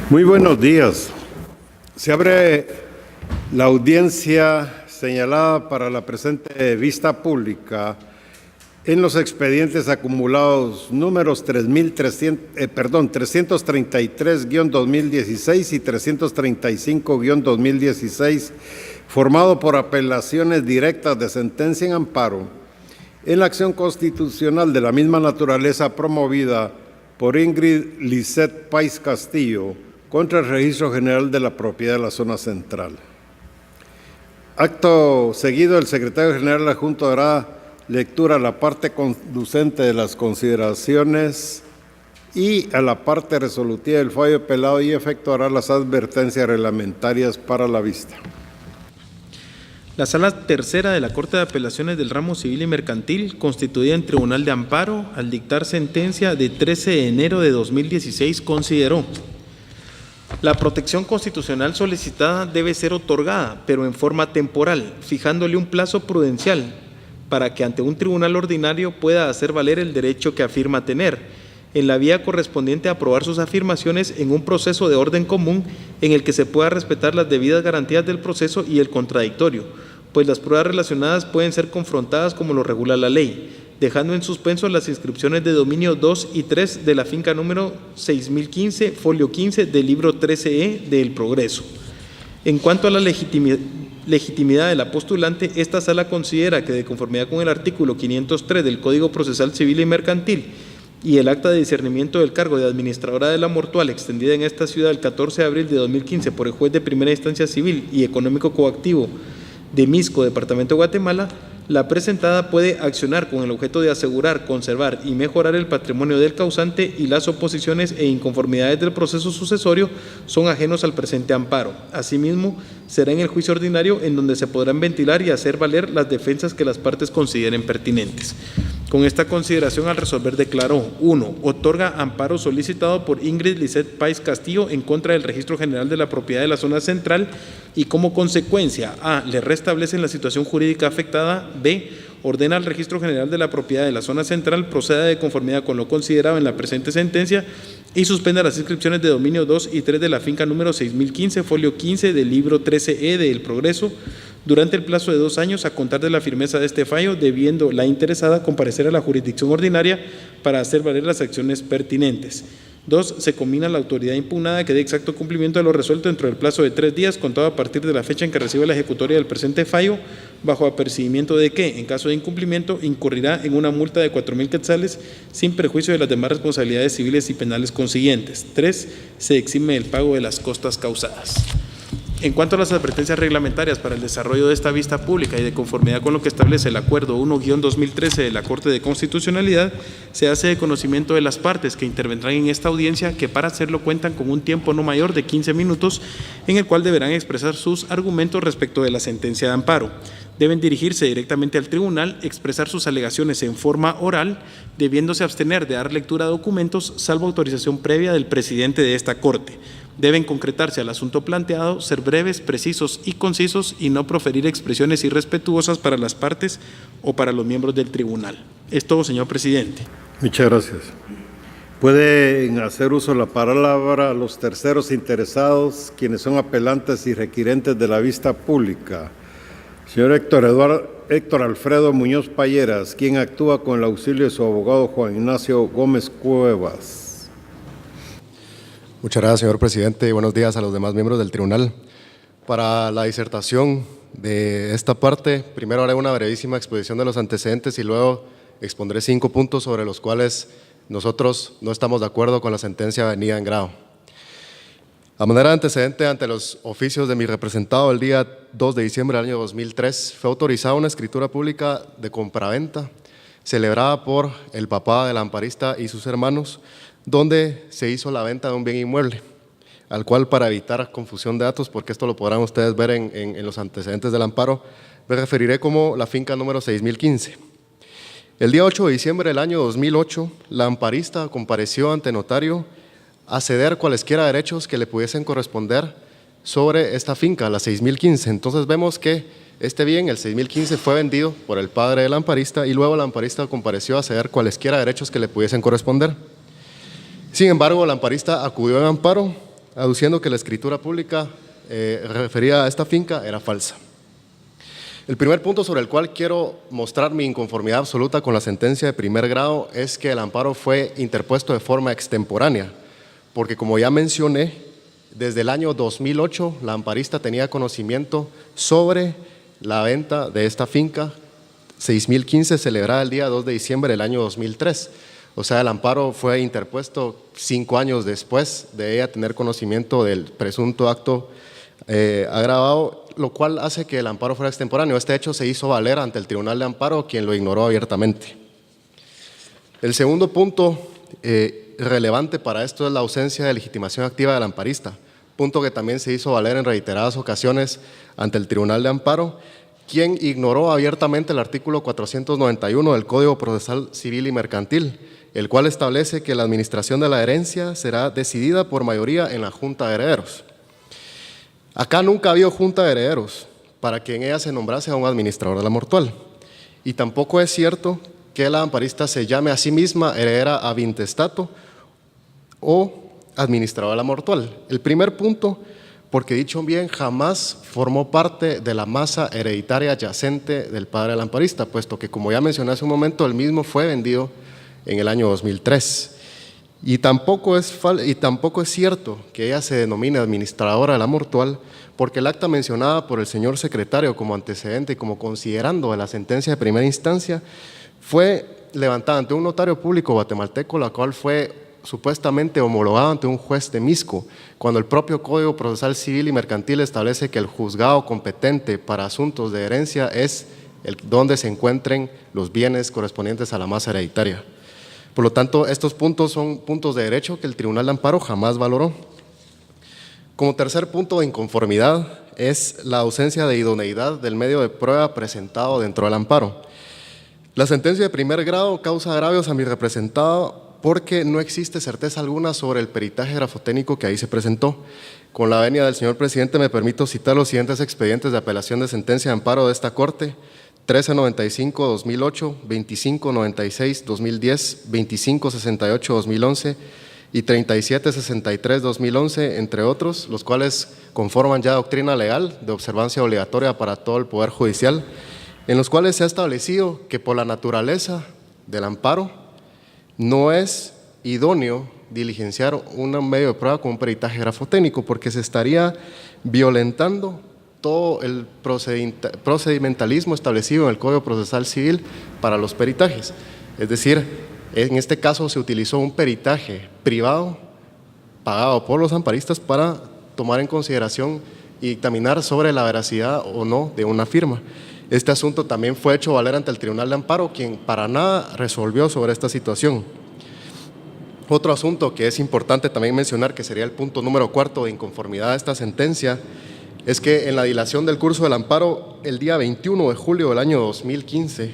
Muy buenos días. Se abre la audiencia señalada para la presente vista pública en los expedientes acumulados números 333-2016 y 335-2016, formado por apelaciones directas de sentencia en amparo en la acción constitucional de la misma naturaleza promovida por Ingrid Lisset Pais Castillo contra el Registro General de la Propiedad de la Zona Central. Acto seguido, el secretario general adjunto dará lectura a la parte conducente de las consideraciones y a la parte resolutiva del fallo apelado y efectuará las advertencias reglamentarias para la vista. La Sala Tercera de la Corte de Apelaciones del Ramo Civil y Mercantil, constituida en Tribunal de Amparo, al dictar sentencia de 13 de enero de 2016, consideró: la protección constitucional solicitada debe ser otorgada, pero en forma temporal, fijándole un plazo prudencial para que ante un tribunal ordinario pueda hacer valer el derecho que afirma tener, en la vía correspondiente a aprobar sus afirmaciones en un proceso de orden común en el que se pueda respetar las debidas garantías del proceso y el contradictorio, pues las pruebas relacionadas pueden ser confrontadas como lo regula la ley, dejando en suspenso las inscripciones de dominio 2 y 3 de la finca número 6015, folio 15 del libro 13E de El Progreso. En cuanto a la legitimidad de la postulante, esta sala considera que, de conformidad con el artículo 503 del Código Procesal Civil y Mercantil y el acta de discernimiento del cargo de administradora de la mortual extendida en esta ciudad el 14 de abril de 2015 por el juez de primera instancia civil y económico coactivo de Misco, Departamento de Guatemala, la presentada puede accionar con el objeto de asegurar, conservar y mejorar el patrimonio del causante, y las oposiciones e inconformidades del proceso sucesorio son ajenos al presente amparo. Asimismo, será en el juicio ordinario en donde se podrán ventilar y hacer valer las defensas que las partes consideren pertinentes. Con esta consideración, al resolver, declaró: 1. Otorga amparo solicitado por Ingrid Lisset Pais Castillo en contra del Registro General de la Propiedad de la Zona Central y, como consecuencia: A. Le restablece la situación jurídica afectada. B. Ordena al Registro General de la Propiedad de la Zona Central proceda de conformidad con lo considerado en la presente sentencia y suspenda las inscripciones de dominio 2 y 3 de la finca número 6015, folio 15 del libro 13E de El Progreso, durante el plazo de 2 años a contar de la firmeza de este fallo, debiendo la interesada comparecer a la jurisdicción ordinaria para hacer valer las acciones pertinentes. 2. Se combina la autoridad impugnada que dé exacto cumplimiento de lo resuelto dentro del plazo de 3 días, contado a partir de la fecha en que reciba la ejecutoria del presente fallo, bajo apercibimiento de que, en caso de incumplimiento, incurrirá en una multa de 4,000 quetzales, sin perjuicio de las demás responsabilidades civiles y penales consiguientes. 3. Se exime el pago de las costas causadas. En cuanto a las advertencias reglamentarias para el desarrollo de esta vista pública y de conformidad con lo que establece el Acuerdo 1-2013 de la Corte de Constitucionalidad, se hace de conocimiento de las partes que intervendrán en esta audiencia que, para hacerlo, cuentan con un tiempo no mayor de 15 minutos en el cual deberán expresar sus argumentos respecto de la sentencia de amparo. Deben dirigirse directamente al tribunal, expresar sus alegaciones en forma oral, debiéndose abstener de dar lectura a documentos, salvo autorización previa del presidente de esta Corte. Deben concretarse al asunto planteado, ser breves, precisos y concisos y no proferir expresiones irrespetuosas para las partes o para los miembros del tribunal. Es todo, señor presidente. Muchas gracias. Pueden hacer uso de la palabra los terceros interesados, quienes son apelantes y requirentes de la vista pública. Señor Héctor Alfredo Muñoz Payeras, quien actúa con el auxilio de su abogado Juan Ignacio Gómez Cuevas. Muchas gracias, señor presidente, y buenos días a los demás miembros del tribunal. Para la disertación de esta parte, primero haré una brevísima exposición de los antecedentes y luego expondré 5 puntos sobre los cuales nosotros no estamos de acuerdo con la sentencia venida en grado. A manera de antecedente, ante los oficios de mi representado, el día 2 de diciembre del año 2003, fue autorizada una escritura pública de compraventa celebrada por el papá del amparista y sus hermanos, donde se hizo la venta de un bien inmueble, al cual, para evitar confusión de datos, porque esto lo podrán ustedes ver en los antecedentes del amparo, me referiré como la finca número 6015. El día 8 de diciembre del año 2008, la amparista compareció ante notario a ceder cualesquiera derechos que le pudiesen corresponder sobre esta finca, la 6015. Entonces vemos que este bien, el 6015, fue vendido por el padre del amparista y luego la amparista compareció a ceder cualesquiera derechos que le pudiesen corresponder. Sin embargo, el amparista acudió en amparo aduciendo que la escritura pública referida a esta finca era falsa. El primer punto sobre el cual quiero mostrar mi inconformidad absoluta con la sentencia de primer grado es que el amparo fue interpuesto de forma extemporánea, porque como ya mencioné, desde el año 2008 la amparista tenía conocimiento sobre la venta de esta finca 6015 celebrada el día 2 de diciembre del año 2003. O sea, el amparo fue interpuesto 5 años después de ella tener conocimiento del presunto acto agravado, lo cual hace que el amparo fuera extemporáneo. Este hecho se hizo valer ante el Tribunal de Amparo, quien lo ignoró abiertamente. El segundo punto relevante para esto es la ausencia de legitimación activa del amparista, punto que también se hizo valer en reiteradas ocasiones ante el Tribunal de Amparo, quien ignoró abiertamente el artículo 491 del Código Procesal Civil y Mercantil, el cual establece que la administración de la herencia será decidida por mayoría en la Junta de Herederos. Acá nunca ha habido Junta de Herederos para que en ella se nombrase a un administrador de la mortual, y tampoco es cierto que la amparista se llame a sí misma heredera ab intestato o administradora de la mortual. El primer punto, porque dicho bien, jamás formó parte de la masa hereditaria yacente del padre del amparista, puesto que, como ya mencioné hace un momento, el mismo fue vendido en el año 2003. Y tampoco es cierto que ella se denomine administradora de la mortual, porque el acta mencionada por el señor secretario como antecedente y como considerando de la sentencia de primera instancia fue levantada ante un notario público guatemalteco, la cual fue supuestamente homologada ante un juez de Misco, cuando el propio Código Procesal Civil y Mercantil establece que el juzgado competente para asuntos de herencia es donde se encuentren los bienes correspondientes a la masa hereditaria. Por lo tanto, estos puntos son puntos de derecho que el Tribunal de Amparo jamás valoró. Como tercer punto de inconformidad es la ausencia de idoneidad del medio de prueba presentado dentro del amparo. La sentencia de primer grado causa agravios a mi representado porque no existe certeza alguna sobre el peritaje grafotécnico que ahí se presentó. Con la venia del señor presidente me permito citar los siguientes expedientes de apelación de sentencia de amparo de esta Corte: 1395-2008, 2596-2010, 2568-2011 y 3763-2011, entre otros, los cuales conforman ya doctrina legal de observancia obligatoria para todo el Poder Judicial, en los cuales se ha establecido que por la naturaleza del amparo no es idóneo diligenciar un medio de prueba con un peritaje grafotécnico, porque se estaría violentando todo el procedimentalismo establecido en el Código Procesal Civil para los peritajes. Es decir, en este caso se utilizó un peritaje privado pagado por los amparistas para tomar en consideración y dictaminar sobre la veracidad o no de una firma. Este asunto también fue hecho valer ante el Tribunal de Amparo, quien para nada resolvió sobre esta situación. Otro asunto que es importante también mencionar, que sería el punto número 4 de inconformidad de esta sentencia, es que en la dilación del curso del amparo, el día 21 de julio del año 2015,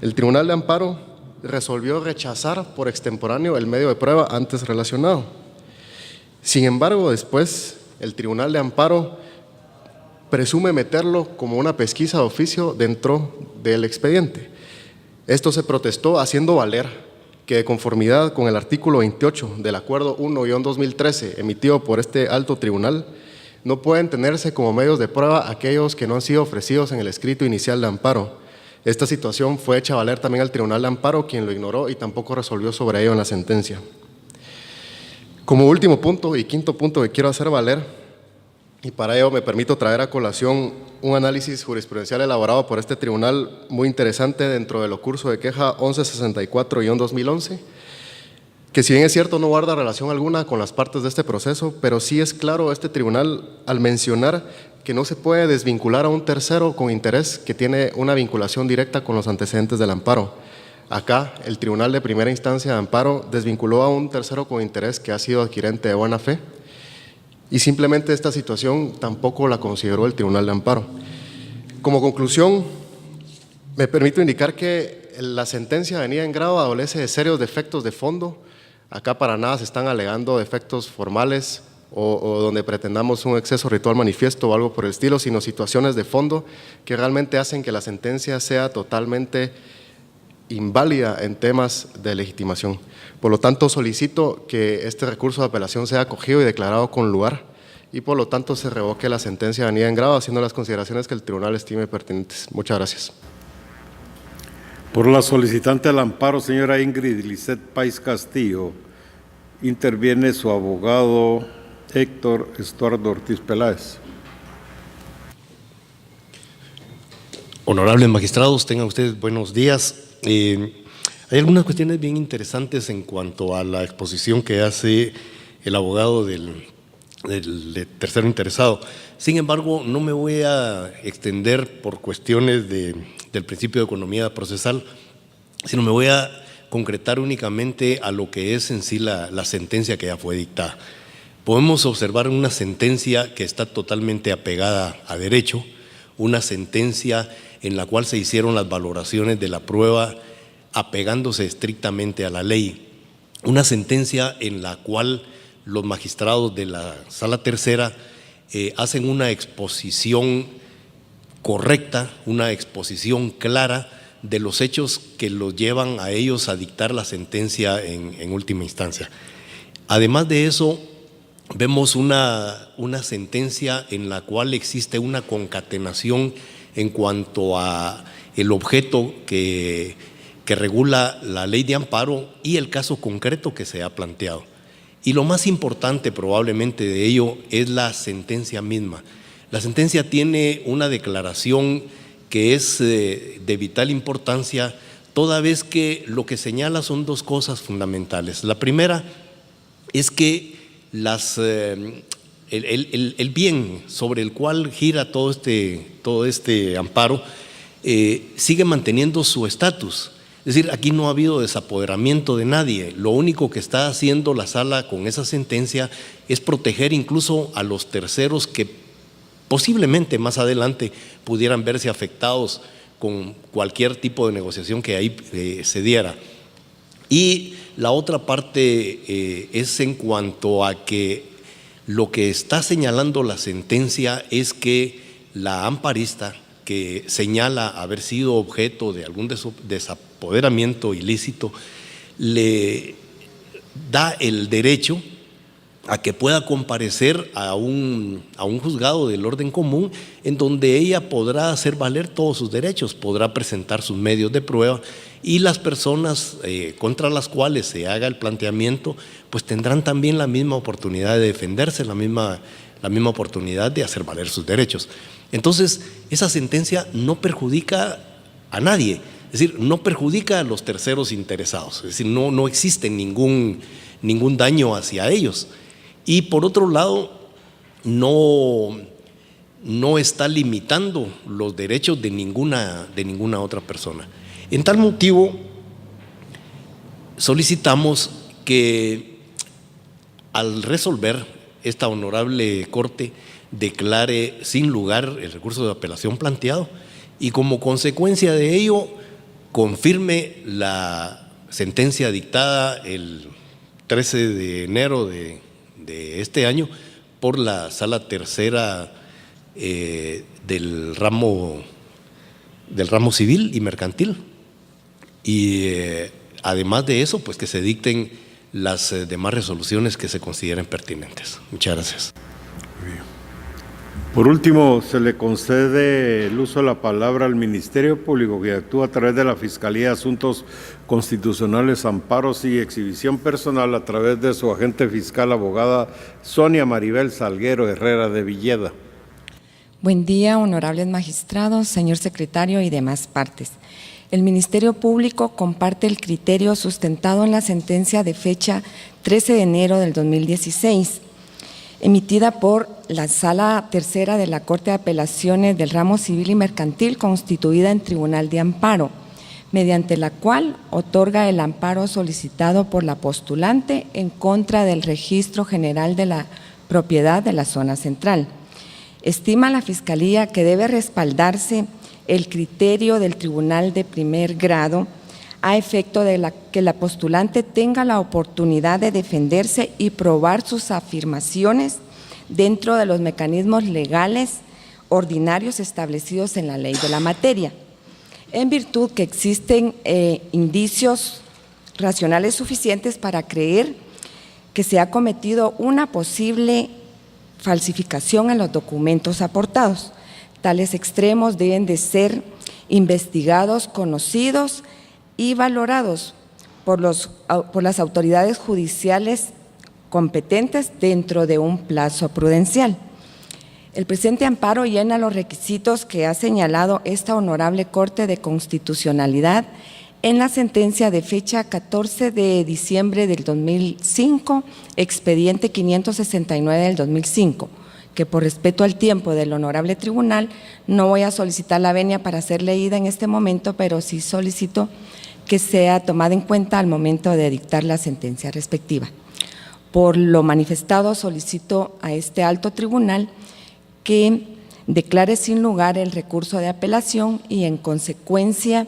el Tribunal de Amparo resolvió rechazar por extemporáneo el medio de prueba antes relacionado. Sin embargo, después el Tribunal de Amparo presume meterlo como una pesquisa de oficio dentro del expediente. Esto se protestó haciendo valer que, de conformidad con el artículo 28 del Acuerdo 1-2013 emitido por este alto tribunal, no pueden tenerse como medios de prueba aquellos que no han sido ofrecidos en el escrito inicial de amparo. Esta situación fue hecha valer también al Tribunal de Amparo, quien lo ignoró y tampoco resolvió sobre ello en la sentencia. Como último punto y quinto punto que quiero hacer valer, y para ello me permito traer a colación un análisis jurisprudencial elaborado por este tribunal muy interesante dentro del curso de queja 1164-2011, que si bien es cierto no guarda relación alguna con las partes de este proceso, pero sí es claro este tribunal al mencionar que no se puede desvincular a un tercero con interés que tiene una vinculación directa con los antecedentes del amparo. Acá el Tribunal de Primera Instancia de Amparo desvinculó a un tercero con interés que ha sido adquirente de buena fe, y simplemente esta situación tampoco la consideró el Tribunal de Amparo. Como conclusión, me permito indicar que la sentencia venida en grado adolece de serios defectos de fondo. Acá para nada se están alegando defectos formales o donde pretendamos un exceso ritual manifiesto o algo por el estilo, sino situaciones de fondo que realmente hacen que la sentencia sea totalmente inválida en temas de legitimación. Por lo tanto, solicito que este recurso de apelación sea acogido y declarado con lugar y por lo tanto se revoque la sentencia venida en grado, haciendo las consideraciones que el tribunal estime pertinentes. Muchas gracias. Por la solicitante al amparo, señora Ingrid Lisset Pais Castillo, interviene su abogado Héctor Estuardo Ortiz Peláez. Honorables magistrados, tengan ustedes buenos días. Hay algunas cuestiones bien interesantes en cuanto a la exposición que hace el abogado del tercero interesado. Sin embargo, no me voy a extender por cuestiones del principio de economía procesal, sino me voy a concretar únicamente a lo que es en sí la sentencia que ya fue dictada. Podemos observar una sentencia que está totalmente apegada a derecho, una sentencia en la cual se hicieron las valoraciones de la prueba apegándose estrictamente a la ley, una sentencia en la cual los magistrados de la Sala Tercera hacen una exposición correcta, una exposición clara de los hechos que los llevan a ellos a dictar la sentencia en última instancia. Además de eso, vemos una sentencia en la cual existe una concatenación en cuanto a el objeto que regula la ley de amparo y el caso concreto que se ha planteado. Y lo más importante probablemente de ello es la sentencia misma. La sentencia tiene una declaración que es de vital importancia, toda vez que lo que señala son dos cosas fundamentales. La primera es que el bien sobre el cual gira todo este amparo sigue manteniendo su estatus. Es decir, aquí no ha habido desapoderamiento de nadie. Lo único que está haciendo la sala con esa sentencia es proteger incluso a los terceros que posiblemente más adelante pudieran verse afectados con cualquier tipo de negociación que ahí se diera. Y la otra parte es en cuanto a que lo que está señalando la sentencia es que la amparista que señala haber sido objeto de algún desapoderamiento ilícito le da el derecho a que pueda comparecer a un juzgado del orden común en donde ella podrá hacer valer todos sus derechos, podrá presentar sus medios de prueba y las personas contra las cuales se haga el planteamiento pues tendrán también la misma oportunidad de defenderse, la misma oportunidad de hacer valer sus derechos. Entonces, esa sentencia no perjudica a nadie, es decir, no perjudica a los terceros interesados, es decir, no existe ningún daño hacia ellos. Y por otro lado, no está limitando los derechos de ninguna otra persona. En tal motivo, solicitamos que al resolver esta honorable Corte declare sin lugar el recurso de apelación planteado y como consecuencia de ello confirme la sentencia dictada el 13 de enero de este año por la Sala Tercera del ramo civil y mercantil. Y además de eso, pues que se dicten las demás resoluciones que se consideren pertinentes. Muchas gracias. Por último, se le concede el uso de la palabra al Ministerio Público, que actúa a través de la Fiscalía de Asuntos Constitucionales, Amparos y Exhibición Personal a través de su agente fiscal, abogada Sonia Maribel Salguero Herrera de Villeda. Buen día, honorables magistrados, señor secretario y demás partes. El Ministerio Público comparte el criterio sustentado en la sentencia de fecha 13 de enero del 2016, emitida por la Sala Tercera de la Corte de Apelaciones del Ramo Civil y Mercantil, constituida en Tribunal de Amparo, mediante la cual otorga el amparo solicitado por la postulante en contra del Registro General de la Propiedad de la Zona Central. Estima la Fiscalía que debe respaldarse el criterio del Tribunal de Primer Grado a efecto de que la postulante tenga la oportunidad de defenderse y probar sus afirmaciones dentro de los mecanismos legales ordinarios establecidos en la ley de la materia. en virtud que existen indicios racionales suficientes para creer que se ha cometido una posible falsificación en los documentos aportados. Tales extremos deben de ser investigados, conocidos y valorados por las autoridades judiciales competentes dentro de un plazo prudencial. El presente amparo llena los requisitos que ha señalado esta Honorable Corte de Constitucionalidad en la sentencia de fecha 14 de diciembre del 2005, expediente 569 del 2005, que por respeto al tiempo del Honorable Tribunal no voy a solicitar la venia para ser leída en este momento, pero sí solicito que sea tomada en cuenta al momento de dictar la sentencia respectiva. Por lo manifestado, solicito a este alto tribunal que declare sin lugar el recurso de apelación y, en consecuencia,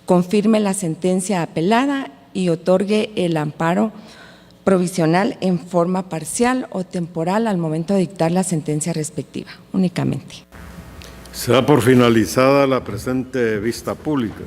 confirme la sentencia apelada y otorgue el amparo provisional en forma parcial o temporal al momento de dictar la sentencia respectiva, únicamente. Se da por finalizada la presente vista pública.